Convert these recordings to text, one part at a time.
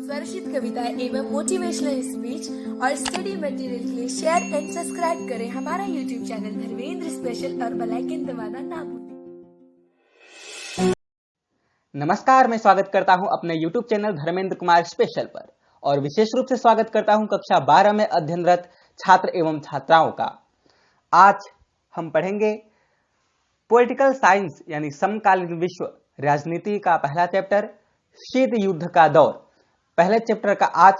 स्वरचित कविताएं एवं motivational speech और स्टडी मटेरियल के लिए शेयर एंड सब्सक्राइब करें हमारा यूट्यूब चैनल धर्मेंद्र स्पेशल और बेल आइकन दबाना ना भूलें। नमस्कार, मैं स्वागत करता हूं अपने YouTube channel Dharmendra Kumar special पर और विशेष रूप से स्वागत करता हूं कक्षा 12 में अध्ययनरत छात्र एवं छात्राओं का। आज हम पढ़ेंगे पॉलिटिकल साइंस यानी समकालीन विश्व राजनीति का पहला चैप्टर शीत युद्ध का दौर। पहले चैप्टर का आज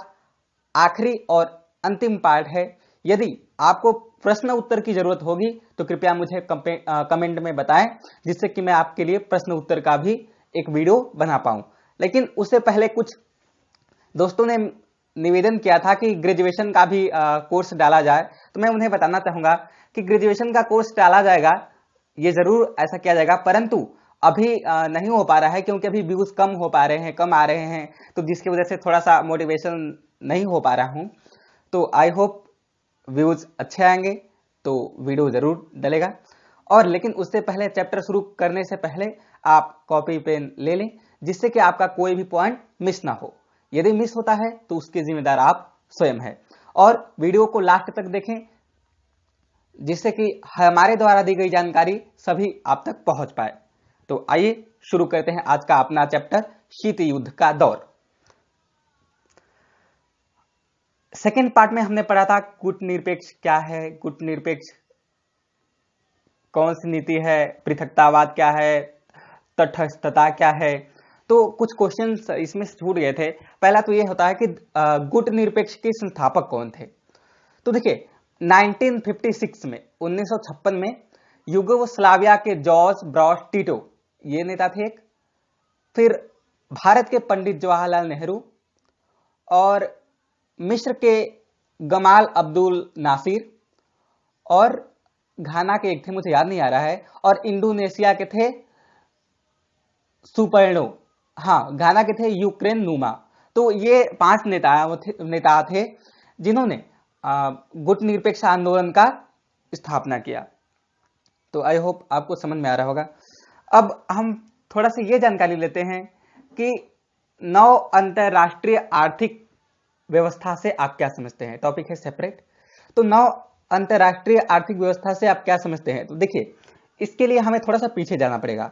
आखिरी और अंतिम पार्ट है। यदि आपको प्रश्न उत्तर की जरूरत होगी तो कृपया मुझे कमेंट में बताएं, जिससे कि मैं आपके लिए प्रश्न उत्तर का भी एक वीडियो बना पाऊं। लेकिन उससे पहले कुछ दोस्तों ने निवेदन किया था कि ग्रेजुएशन का भी कोर्स डाला जाए, तो मैं उन्हें बताना चाहूंगा कि ग्रेजुएशन का कोर्स डाला जाएगा, ये जरूर ऐसा किया जाएगा, परंतु अभी नहीं हो पा रहा है क्योंकि अभी व्यूज कम हो पा रहे हैं, कम आ रहे हैं, तो जिसकी वजह से थोड़ा सा मोटिवेशन नहीं हो पा रहा हूं। तो आई होप व्यूज अच्छे आएंगे तो वीडियो जरूर डलेगा। और लेकिन उससे पहले चैप्टर शुरू करने से पहले आप कॉपी पेन ले लें, जिससे कि आपका कोई भी पॉइंट मिस ना हो। यदि मिस होता है तो उसके जिम्मेदार आप स्वयं हैं। और वीडियो को लास्ट तक देखें, जिससे कि हमारे द्वारा दी गई जानकारी सभी आप तक पहुंच पाए। तो आइए शुरू करते हैं आज का अपना चैप्टर शीत युद्ध का दौर। सेकेंड पार्ट में हमने पढ़ा था कूटनिरपेक्ष क्या है, कूटनिरपेक्ष कौन सी नीति है, पृथकतावाद क्या है, तटस्थता क्या है। तो कुछ क्वेश्चंस इसमें से छूट गए थे। पहला तो ये होता है कि गुटनिरपेक्ष के संस्थापक कौन थे। तो देखिए 1956 में 1956 में युगोस्लाविया के जॉर्ज ब्रॉस टीटो ये नेता थे एक। फिर भारत के पंडित जवाहरलाल नेहरू और मिस्र के गमाल अब्दुल नासिर और घाना के एक थे, मुझे याद नहीं आ रहा है, और इंडोनेशिया के थे सुपर्णो, हाँ घाना के थे यूक्रेन नुमा। तो ये 5 नेता थे जिन्होंने गुटनिरपेक्ष आंदोलन का स्थापना किया। तो आई होप आपको समझ में आ रहा होगा। अब हम थोड़ा सा ये जानकारी लेते हैं कि नव अंतरराष्ट्रीय आर्थिक व्यवस्था से आप क्या समझते हैं। टॉपिक है सेपरेट। तो नव अंतरराष्ट्रीय आर्थिक व्यवस्था से आप क्या समझते हैं। तो देखिए इसके लिए हमें थोड़ा सा पीछे जाना पड़ेगा,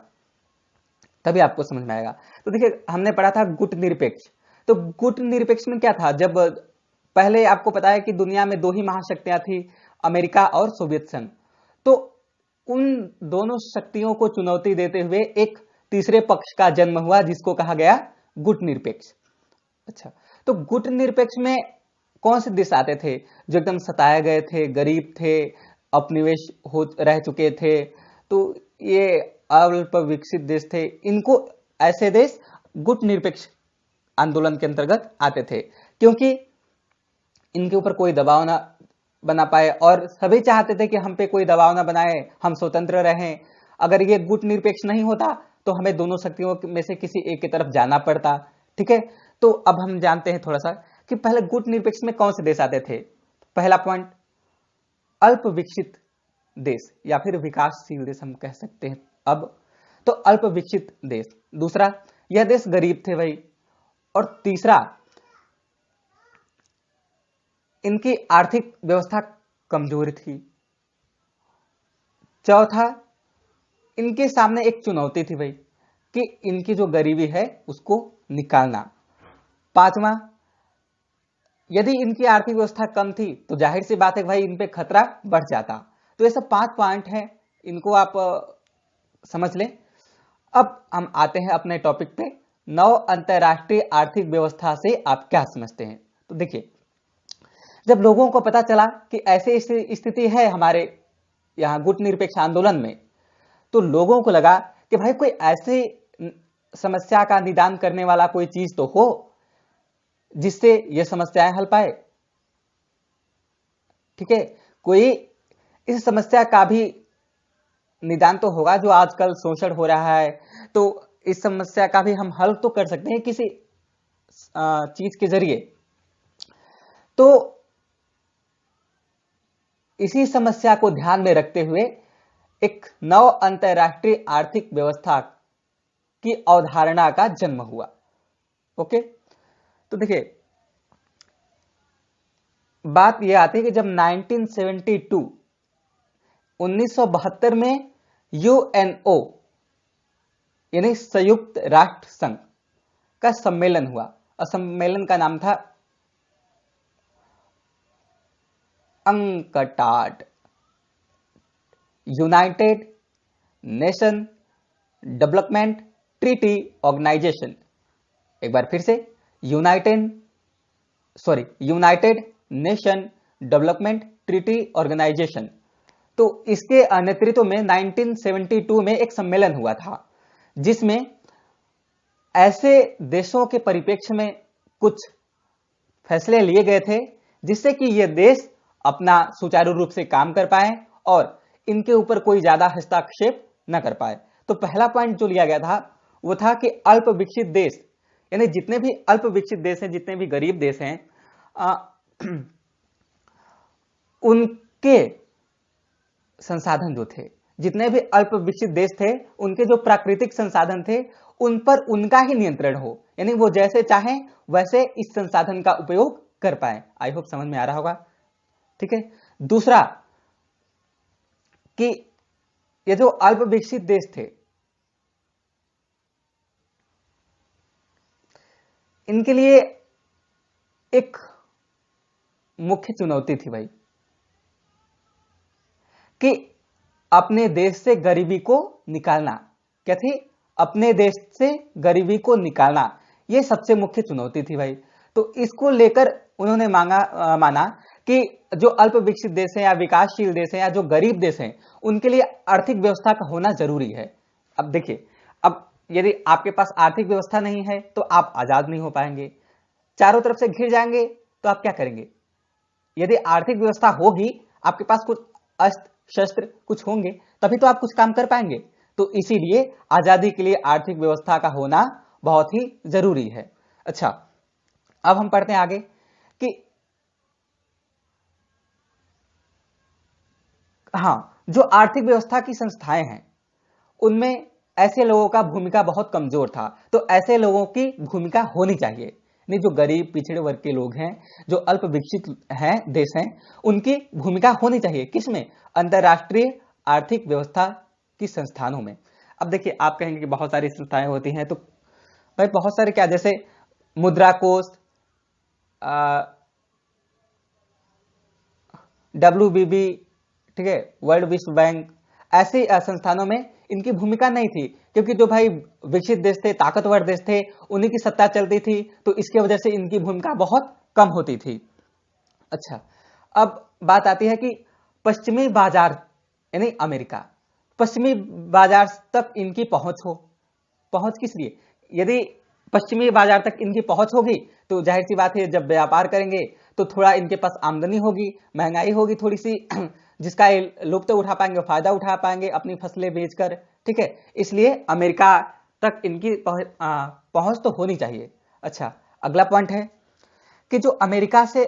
तभी आपको समझ में आएगा। तो देखिए हमने पढ़ा था गुटनिरपेक्ष। तो गुटनिरपेक्ष में क्या था, जब पहले आपको पता है कि दुनिया में 2 ही महाशक्तियां थी, अमेरिका और सोवियत संघ। तो उन दोनों शक्तियों को चुनौती देते हुए एक तीसरे पक्ष का जन्म हुआ, जिसको कहा गया गुटनिरपेक्ष। अच्छा, तो गुटनिरपेक्ष में कौन से देश आते थे जो एकदम सताए गए थे, गरीब थे, उपनिवेश हो रह चुके थे, तो ये अल्प विकसित देश थे। इनको ऐसे देश गुटनिरपेक्ष आंदोलन के अंतर्गत आते थे, क्योंकि इनके ऊपर कोई दबाव ना बना पाए और सभी चाहते थे कि हम पे कोई दबाव ना बनाए, हम स्वतंत्र रहें। अगर ये गुटनिरपेक्ष नहीं होता तो हमें दोनों शक्तियों में से किसी एक की तरफ जाना पड़ता। ठीक है, तो अब हम जानते हैं थोड़ा सा कि पहले गुटनिरपेक्ष में कौन से देश आते थे। पहला पॉइंट, अल्प विकसित देश या फिर विकासशील देश हम कह सकते हैं अब। तो अल्प विकसित देश। दूसरा, यह देश गरीब थे भाई। और तीसरा, इनकी आर्थिक व्यवस्था कमजोर थी। चौथा, इनके सामने एक चुनौती थी भाई कि इनकी जो गरीबी है उसको निकालना। पांचवा, यदि इनकी आर्थिक व्यवस्था कम थी तो जाहिर सी बात है भाई इन पे खतरा बढ़ जाता। तो ये सब 5 पॉइंट हैं, इनको आप समझ लें। अब हम आते हैं अपने टॉपिक पे, नव अंतरराष्ट्रीय आर्थिक व्यवस्था से आप क्या समझते हैं। तो देखिए जब लोगों को पता चला कि ऐसी स्थिति है हमारे यहाँ गुटनिरपेक्ष आंदोलन में, तो लोगों को लगा कि भाई कोई ऐसी समस्या का निदान करने वाला कोई चीज तो हो जिससे ये समस्याएं हल पाए। ठीक है, कोई इस समस्या का भी निदान तो होगा जो आजकल शोषण हो रहा है, तो इस समस्या का भी हम हल तो कर सकते हैं किसी चीज के जरिए। तो इसी समस्या को ध्यान में रखते हुए एक नव अंतरराष्ट्रीय आर्थिक व्यवस्था की अवधारणा का जन्म हुआ। ओके, तो देखिए बात यह आती है कि जब 1972 में यूएनओ यानी संयुक्त राष्ट्र संघ का सम्मेलन हुआ और सम्मेलन का नाम था UNCTAD, United Nation Development Treaty Organisation. एक बार फिर से United Nation Development Treaty Organisation. तो इसके नेतृत्व में 1972 में एक सम्मेलन हुआ था जिसमें ऐसे देशों के परिप्रेक्ष्य में कुछ फैसले लिए गए थे जिससे कि ये देश अपना सुचारू रूप से काम कर पाए और इनके ऊपर कोई ज्यादा हस्तक्षेप न कर पाए। तो पहला पॉइंट जो लिया गया था वो था कि अल्प विकसित देश यानी जितने भी अल्प विकसित देश हैं, जितने भी गरीब देश हैं, उनके संसाधन जो थे, जितने भी अल्प विकसित देश थे, उनके जो प्राकृतिक संसाधन थे उन पर उनका ही नियंत्रण हो, यानी वो जैसे चाहें वैसे इस संसाधन का उपयोग कर पाए। आई होप समझ में आ रहा होगा। ठीक है। दूसरा कि ये जो अल्प विकसित देश थे, इनके लिए एक मुख्य चुनौती थी भाई कि अपने देश से गरीबी को निकालना। क्या थी? अपने देश से गरीबी को निकालना, यह सबसे मुख्य चुनौती थी भाई। तो इसको लेकर उन्होंने माना कि जो अल्प विकसित देश हैं या विकासशील देश हैं या जो गरीब देश हैं, उनके लिए आर्थिक व्यवस्था का होना जरूरी है। अब देखिए, अब यदि आपके पास आर्थिक व्यवस्था नहीं है तो आप आजाद नहीं हो पाएंगे, चारों तरफ से घिर जाएंगे, तो आप क्या करेंगे? यदि आर्थिक व्यवस्था होगी, आपके पास कुछ अस्त्र शस्त्र कुछ होंगे, तभी तो आप कुछ काम कर पाएंगे। तो इसीलिए आजादी के लिए आर्थिक व्यवस्था का होना बहुत ही जरूरी है। अच्छा, अब हम पढ़ते हैं आगे कि हाँ, जो आर्थिक व्यवस्था की संस्थाएं हैं उनमें ऐसे लोगों का भूमिका बहुत कमजोर था, तो ऐसे लोगों की भूमिका होनी चाहिए। नहीं, जो गरीब पिछड़े वर्ग के लोग हैं, जो अल्प विकसित हैं देश हैं, उनकी भूमिका होनी चाहिए। किसमें? अंतरराष्ट्रीय आर्थिक व्यवस्था की संस्थानों में। अब देखिए, आप कहेंगे कि बहुत सारी संस्थाएं होती हैं, तो भाई बहुत सारे क्या, जैसे मुद्रा कोष, WBB, ठीक है, वर्ल्ड विश्व बैंक, ऐसे संस्थानों में इनकी भूमिका नहीं थी, क्योंकि जो भाई विकसित देश थे, ताकतवर देश थे, उन्हीं की सत्ता चलती थी, तो इसके वजह से इनकी भूमिका बहुत कम होती थी। अच्छा, अब बात आती है कि पश्चिमी बाजार यानी अमेरिका, पश्चिमी बाजार तक इनकी पहुंच हो। पहुंच किस लिए? यदि पश्चिमी बाजार तक इनकी पहुंच होगी तो जाहिर सी बात है, जब व्यापार करेंगे तो थोड़ा इनके पास आमदनी होगी, महंगाई होगी थोड़ी सी, जिसका लुत्फ उठा पाएंगे, फायदा उठा पाएंगे अपनी फसलें बेचकर। ठीक है, इसलिए अमेरिका तक इनकी पहुंच तो होनी चाहिए। अच्छा, अगला पॉइंट है कि जो अमेरिका से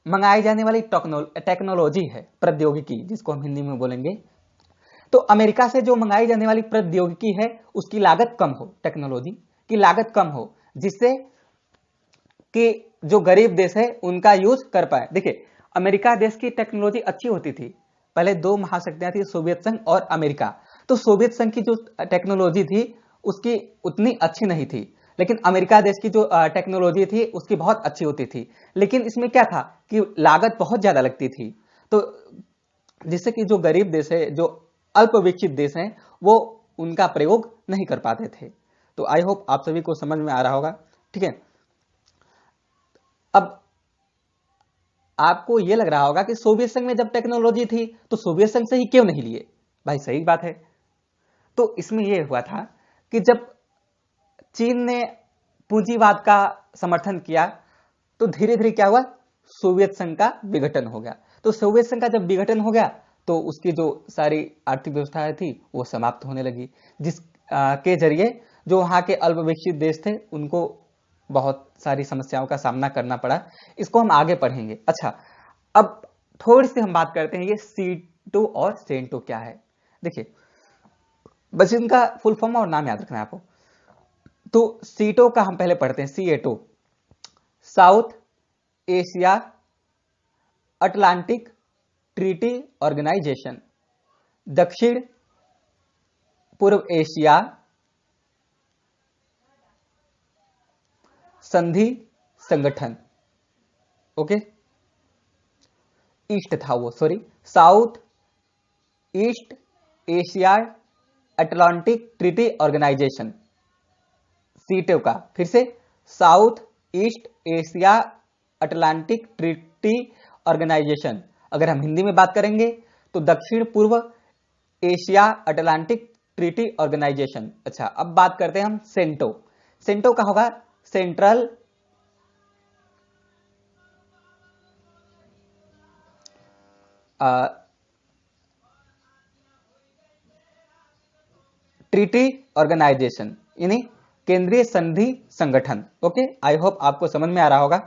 मंगाई जाने वाली टेक्नोलॉजी है, प्रौद्योगिकी जिसको हम हिंदी में बोलेंगे, तो अमेरिका से जो मंगाई जाने वाली प्रौद्योगिकी है उसकी लागत कम हो, टेक्नोलॉजी की लागत कम हो, जिससे कि जो गरीब देश है उनका यूज कर पाए। देखिए, अमेरिका देश की टेक्नोलॉजी अच्छी होती थी। पहले दो महाशक्तियां थी, सोवियत संघ और अमेरिका। तो सोवियत संघ की जो टेक्नोलॉजी थी उसकी उतनी अच्छी नहीं थी, लेकिन अमेरिका देश की जो टेक्नोलॉजी थी उसकी बहुत अच्छी होती थी। लेकिन इसमें क्या था कि लागत बहुत ज्यादा लगती थी, तो जिससे कि जो गरीब देश है, जो अल्प विकसित देश हैं, वो उनका प्रयोग नहीं कर पाते थे। तो आई होप आप सभी को समझ में आ रहा होगा। ठीक है, अब आपको यह लग रहा होगा कि सोवियत संघ में जब टेक्नोलॉजी थी तो सोवियत संघ से ही क्यों नहीं लिए? भाई सही बात है। तो इसमें यह हुआ था कि जब चीन ने पूंजीवाद का समर्थन किया तो धीरे धीरे क्या हुआ, सोवियत संघ का विघटन हो गया। तो सोवियत संघ का जब विघटन हो गया तो उसकी जो सारी आर्थिक व्यवस्थाएं थी वो समाप्त होने लगी, जिस के जरिए जो वहां के अल्प विकसित देश थे उनको बहुत सारी समस्याओं का सामना करना पड़ा। इसको हम आगे पढ़ेंगे। अच्छा, अब थोड़ी सी हम बात करते हैं ये सीटो और सेंटो क्या है। देखिए, बस इनका फुल फॉर्म और नाम याद रखना है आपको। तो सीटो का हम पहले पढ़ते हैं, SEATO. South Asia Atlantic treaty organization, दक्षिण पूर्व एशिया संधि संगठन। ओके, ईस्ट था वो, sorry, south east Asia Atlantic treaty organization, SEATO का, फिर से south east Asia Atlantic treaty organization. अगर हम हिंदी में बात करेंगे तो दक्षिण पूर्व एशिया अटलांटिक ट्रीटी ऑर्गेनाइजेशन। अच्छा, अब बात करते हैं हम सेंटो। सेंटो का होगा सेंट्रल ट्रीटी ऑर्गेनाइजेशन, यानी केंद्रीय संधि संगठन। ओके, आई होप आपको समझ में आ रहा होगा।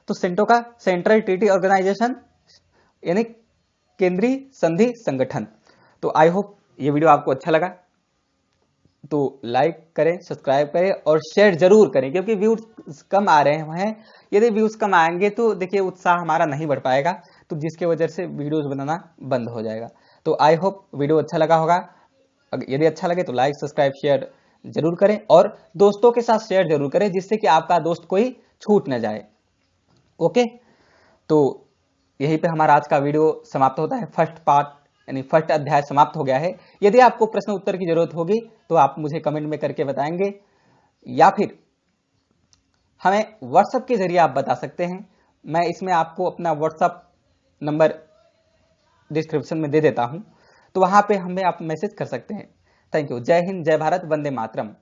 तो सेंटो का सेंट्रल ट्रीटी ऑर्गेनाइजेशन यानी केंद्रीय संधि संगठन। तो आई होप ये वीडियो आपको अच्छा लगा, तो लाइक करें, सब्सक्राइब करें और शेयर जरूर करें, क्योंकि व्यूज कम आ रहे हैं। यदि व्यूज कम आएंगे तो देखिए उत्साह हमारा नहीं बढ़ पाएगा, तो जिसकी वजह से वीडियोस बनाना बंद हो जाएगा। तो आई होप वीडियो अच्छा लगा होगा। यदि अच्छा लगे तो लाइक सब्सक्राइब शेयर जरूर करें और दोस्तों के साथ शेयर जरूर करें, जिससे कि आपका दोस्त कोई छूट न जाए। ओके, तो यहीं पे हमारा आज का वीडियो समाप्त होता है। फर्स्ट पार्ट यानी फर्स्ट अध्याय समाप्त हो गया है। यदि आपको प्रश्न उत्तर की जरूरत होगी तो आप मुझे कमेंट में करके बताएंगे, या फिर हमें व्हाट्सएप के जरिए आप बता सकते हैं। मैं इसमें आपको अपना व्हाट्सएप नंबर डिस्क्रिप्शन में दे देता हूं, तो वहां पे हमें आप मैसेज कर सकते हैं। Thank you. जय हिंद, जय भारत, वंदे मातरम।